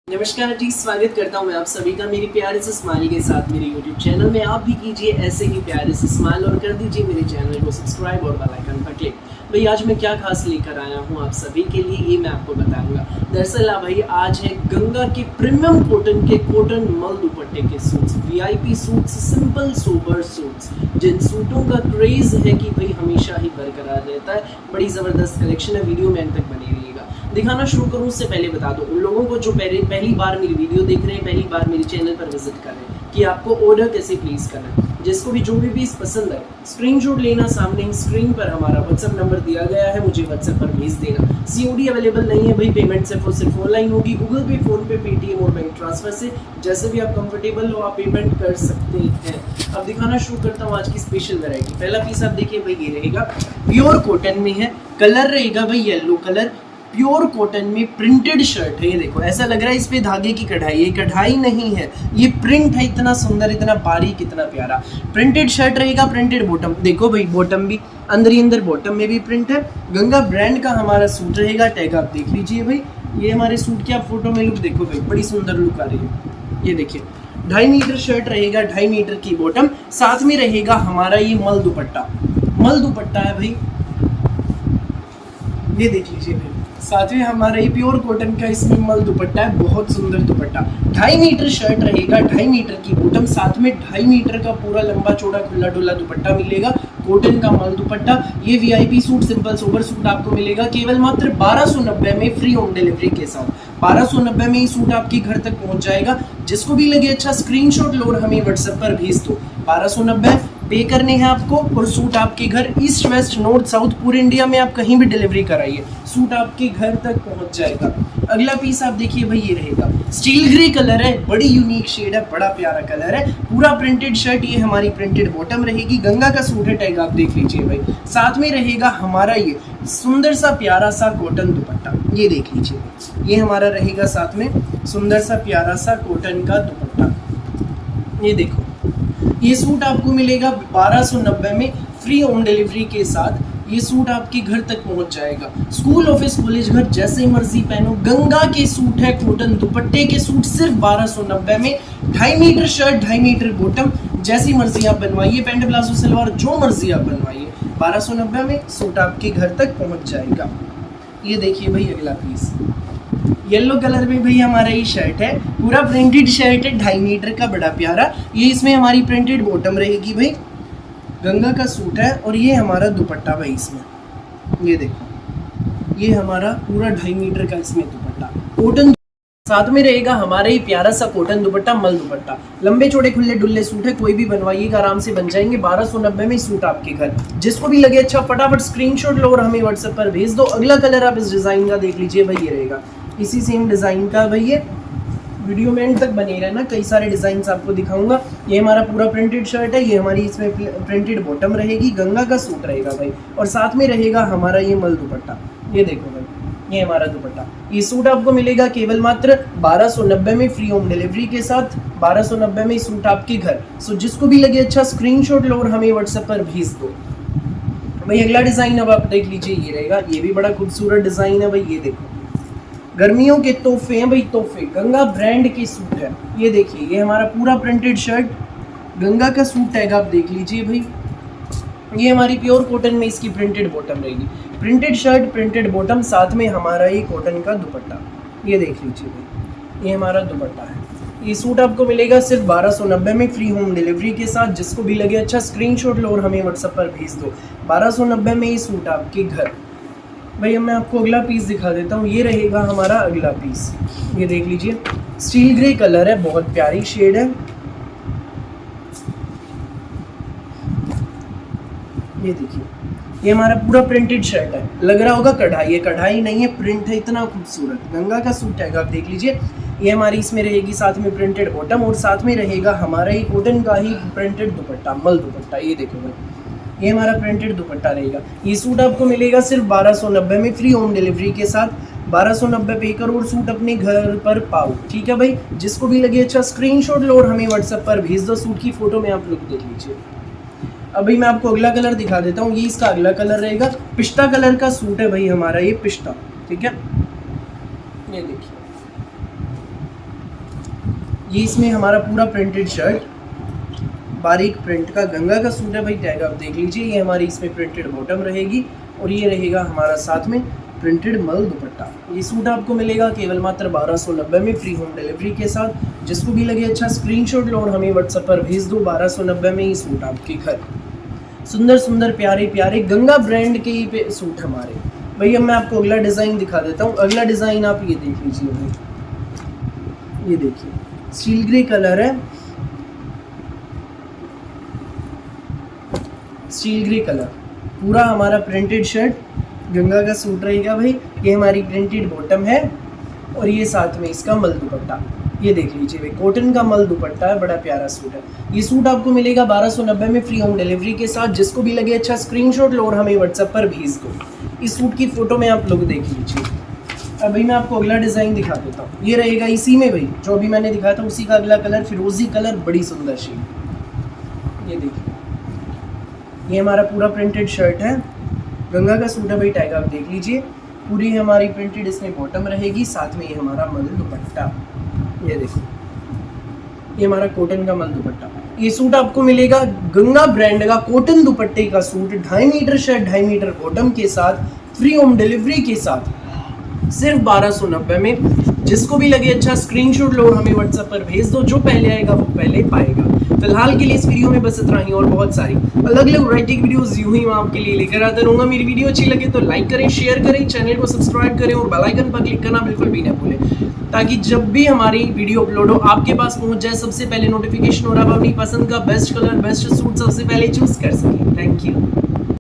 नमस्कार जी, स्वागत करता हूं मैं आप सभी का मेरी प्यारे से स्माइल के साथ मेरे YouTube चैनल में। आप भी कीजिए ऐसे ही प्यारे से स्माइल और कर दीजिए मेरे चैनल को सब्सक्राइब और बेल आइकन पर क्लिक। भाई आज मैं क्या खास लेकर आया हूं आप सभी के लिए, ये मैं आपको बताऊंगा। दरअसल भाई आज है गंगा के प्रीमियम कॉटन मल दुपट्टे के suits, VIP suits, simple sober suits, जिन सूटों का क्रेज है कि भाई हमेशा ही बरकरार रहता है। बड़ी ज़बरदस्त कलेक्शन है, वीडियो में अंत तक बनी रहिएगा। दिखाना शुरू करूँ उससे पहले बता दो उन लोगों को जो पहली बार मेरी वीडियो देख रहे हैं, पहली बार मेरे चैनल पर विजिट कर रहे हैं, कि आपको ऑर्डर कैसे प्लेस करना है। जिसको भी जो भी पीस पसंद है स्क्रीनशॉट लेना, सामने स्क्रीन पर हमारा व्हाट्सएप नंबर दिया गया है, मुझे व्हाट्सएप पर भेज देना। COD अवेलेबल नहीं है भाई, पेमेंट सिर्फ और सिर्फ ऑनलाइन होगी, गूगल पे, फोन पे, पेटीएम और बैंक ट्रांसफर से। जैसे भी आप कंफर्टेबल हो आप पेमेंट कर सकते हैं। अब दिखाना शुरू करता हूँ आज की स्पेशल वैरायटी। पहला पीस आप देखिए भाई, ये रहेगा प्योर कॉटन में है, कलर रहेगा भाई येलो कलर, प्योर कॉटन में प्रिंटेड शर्ट है। ये देखो ऐसा लग रहा है इस पे धागे की कढ़ाई, ये कढ़ाई नहीं है, ये प्रिंट है। इतना सुंदर, इतना बारीक, इतना प्यारा प्रिंटेड शर्ट रहेगा। प्रिंटेड बॉटम देखो भाई, बॉटम भी अंदर ही अंदर बॉटम में भी प्रिंट है। गंगा ब्रांड का हमारा सूट रहेगा। टैग आप देख लीजिए भाई, ये हमारे सूट की आप फोटो में लुक देखो भाई, बड़ी सुंदर लुक आ रही है। ये देखिए 2.5 मीटर शर्ट रहेगा, 2.5 मीटर की बॉटम, साथ में रहेगा हमारा ये मल दुपट्टा। मल दुपट्टा है भाई, ये देख लीजिए भाई, साथ में हमारा ये प्योर कॉटन का इसमें मल दुपट्टा है, बहुत सुंदर दुपट्टा। 2.5 मीटर शर्ट रहेगा, 2.5 मीटर की बॉटम, साथ में 2.5 मीटर का पूरा लंबा चौड़ा खुला डुला दुपट्टा मिलेगा, कॉटन का मल दुपट्टा। ये VIP suit, simple sober suit आपको मिलेगा केवल मात्र 1290 में, फ्री होम डिलीवरी के साथ। 1290 में ये सूट आपके घर तक पहुंच जाएगा। जिसको भी लगे अच्छा स्क्रीनशॉट लो और हमें व्हाट्सएप पर भेज दो। 1290 पे करने हैं आपको और सूट आपके घर, ईस्ट वेस्ट नॉर्थ साउथ पूरे इंडिया में आप कहीं भी डिलीवरी कराइए, सूट आपके घर तक पहुंच जाएगा। अगला पीस आप देखिए भाई, ये रहेगा स्टील ग्रे कलर है, बड़ी यूनिक शेड है, बड़ा प्यारा कलर है, पूरा प्रिंटेड शर्ट। ये हमारी प्रिंटेड बॉटम रहेगी, गंगा का सूट है, टैग आप देख लीजिए भाई। साथ में रहेगा हमारा ये सुंदर सा प्यारा सा कॉटन दुपट्टा, ये देख लीजिए, ये हमारा रहेगा साथ में सुंदर सा प्यारा सा कॉटन का दुपट्टा। ये देखो ये सूट आपको मिलेगा 1290 में, फ्री होम डिलीवरी के साथ। ये सूट आपके घर तक पहुंच जाएगा। स्कूल, ऑफिस, कॉलेज, घर जैसे मर्जी पहनो, गंगा के सूट है, कॉटन दुपट्टे के सूट सिर्फ 1290 में। 2.5 मीटर शर्ट, 2.5 मीटर बॉटम, जैसी मर्जी आप बनवाइए, पैंट प्लाजो सलवार जो मर्जी आप बनवाइए, 1290 में सूट आपके घर तक पहुंच जाएगा। ये देखिए भाई अगला पीस, येलो कलर में भाई हमारा ये शर्ट है, पूरा प्रिंटेड शर्ट है, 2.5 मीटर का, बड़ा प्यारा। ये इसमें हमारी प्रिंटेड बॉटम रहेगी भाई, गंगा का सूट है, और ये हमारा दुपट्टा भाई इसमें, ये देखो ये हमारा पूरा 2.5 मीटर का इसमें दुपट्टा, कॉटन। साथ में रहेगा हमारा ये प्यारा सा कॉटन दुपट्टा, मल दुपट्टा। लंबे चौड़े खुले डुल्ले सूट है, कोई भी बनवाइएगा आराम से बन जाएंगे। 1290 में सूट आपके घर। जिसको भी लगे अच्छा फटाफट स्क्रीनशॉट लो और हमें व्हाट्सएप पर भेज दो। अगला कलर आप इस डिज़ाइन का देख लीजिए भाई, ये रहेगा इसी सेम डिज़ाइन का भाई, ये वीडियो में एंड तक बने रहना, कई सारे डिज़ाइन आपको दिखाऊंगा। ये हमारा पूरा प्रिंटेड शर्ट है, ये हमारी इसमें प्रिंटेड बॉटम रहेगी, गंगा का सूट रहेगा भाई, और साथ में रहेगा हमारा ये मल दुपट्टा। ये देखो भाई, ये हमारा दुपट्टा। ये सूट आपको मिलेगा केवल मात्र 1290 में, फ्री होम डिलीवरी के साथ। 1290 में सूट आपके घर। सो जिसको भी लगे अच्छा स्क्रीनशॉट लो और हमें व्हाट्सएप पर भेज दो भाई। अगला डिज़ाइन अब आप देख लीजिए, ये रहेगा, ये भी बड़ा खूबसूरत डिज़ाइन है भाई। ये देखो गर्मियों के तोहफे हैं भाई, तोहफे, गंगा ब्रांड के सूट है। ये देखिए ये हमारा पूरा प्रिंटेड शर्ट, गंगा का सूट, टैग आप देख लीजिए भाई। ये हमारी प्योर कॉटन में इसकी प्रिंटेड बॉटम रहेगी, प्रिंटेड शर्ट, प्रिंटेड बॉटम, साथ में हमारा ये कॉटन का दुपट्टा। ये देख लीजिए भाई, ये हमारा दुपट्टा है। ये सूट आपको मिलेगा सिर्फ 1290 में, फ्री होम डिलीवरी के साथ। जिसको भी लगे अच्छा स्क्रीनशॉट लो और हमें व्हाट्सएप पर भेज दो। 1290 में ये सूट आपके घर भाई। अब मैं आपको अगला पीस दिखा देता हूँ, ये रहेगा हमारा अगला पीस। ये देख लीजिए स्टील ग्रे कलर है, बहुत प्यारी शेड है। ये देखिए ये हमारा पूरा प्रिंटेड शर्ट है, लग रहा होगा कढ़ाई है, कढ़ाई नहीं है, प्रिंट है, इतना खूबसूरत गंगा का सूट है, आप देख लीजिए। ये हमारी इसमें रहेगी साथ में प्रिंटेड बॉटम, और साथ में रहेगा हमारा ये कॉटन का ही प्रिंटेड दुपट्टा, मल दुपट्टा। ये देखो भाई, ये हमारा प्रिंटेड दुपट्टा रहेगा। ये सूट आपको मिलेगा सिर्फ 1290 में, फ्री होम डिलीवरी के साथ। 1290 पे करो और सूट अपने घर पर पाओ, ठीक है भाई। जिसको भी लगे अच्छा स्क्रीनशॉट लो और हमें व्हाट्सएप पर भेज दो। सूट की फोटो में आप लोग देख लीजिए। अभी मैं आपको अगला कलर दिखा देता हूँ, ये इसका अगला कलर रहेगा, पिस्ता कलर का सूट है भाई हमारा, ये पिस्ता, ठीक है। ये देखिए ये इसमें हमारा पूरा प्रिंटेड शर्ट, बारीक प्रिंट का गंगा का सूट है भाई, टैग आप देख लीजिए। ये हमारी इसमें प्रिंटेड बॉटम रहेगी और ये रहेगा हमारा साथ में प्रिंटेड मल दुपट्टा। ये सूट आपको मिलेगा केवल मात्र 1290 में, फ्री होम डिलीवरी के साथ। जिसको भी लगे अच्छा स्क्रीनशॉट लो और हमें व्हाट्सएप पर भेज दो। 1290 में ये सूट आपके घर। सुंदर सुंदर प्यारे प्यारे गंगा ब्रांड के ये सूट हमारे। भैया मैं आपको अगला डिज़ाइन दिखा देता हूँ। अगला डिज़ाइन आप ये देख लीजिए भाई, ये देखिए स्टील ग्रे कलर है, स्टील ग्रे कलर, पूरा हमारा प्रिंटेड शर्ट, गंगा का सूट रहेगा भाई। ये हमारी प्रिंटेड बॉटम है और ये साथ में इसका मल दुपट्टा, ये देख लीजिए भाई, कॉटन का मल दुपट्टा है, बड़ा प्यारा सूट है। ये सूट आपको मिलेगा 1290 में, फ्री होम डिलीवरी के साथ। जिसको भी लगे अच्छा स्क्रीनशॉट लो और हमें व्हाट्सएप पर भेज दो। इस सूट की फ़ोटो में आप लोग देख लीजिए। अब भाई मैं आपको अगला डिज़ाइन दिखा देता हूँ। ये रहेगा इसी में भाई, जो अभी मैंने दिखाया था उसी का अगला कलर, फिरोजी कलर, बड़ी सुंदर शेड। ये देखिए, ये हमारा पूरा प्रिंटेड शर्ट है, गंगा का सूट है भाई, टैग आप देख लीजिए। पूरी हमारी प्रिंटेड इसमें बॉटम रहेगी, साथ में ये हमारा मल दुपट्टा, ये देखो, ये हमारा कॉटन का मल दुपट्टा। ये सूट आपको मिलेगा गंगा ब्रांड का कॉटन दुपट्टे का suit, 2.5 metre shirt, 2.5 metre bottom के साथ, फ्री होम डिलीवरी के साथ, सिर्फ 1290 में। जिसको भी लगे अच्छा स्क्रीनशॉट लो और हमें व्हाट्सएप पर भेज दो। जो पहले आएगा वो पहले पाएगा। फिलहाल के लिए इस वीडियो में बस इतना ही, और बहुत सारी अलग अलग वैरायटी की वीडियोस यूं ही मैं आपके लिए लेकर आता रहूँगा। मेरी वीडियो अच्छी लगे तो लाइक करें, शेयर करें, चैनल को सब्सक्राइब करें और बेल आइकन पर क्लिक करना बिल्कुल भी ना भूलें, ताकि जब भी हमारी वीडियो अपलोड हो आपके पास पहुंच जाए सबसे पहले नोटिफिकेशन और आप अपनी पसंद का बेस्ट कलर, बेस्ट सूट सबसे पहले चूज कर सकें। Thank you.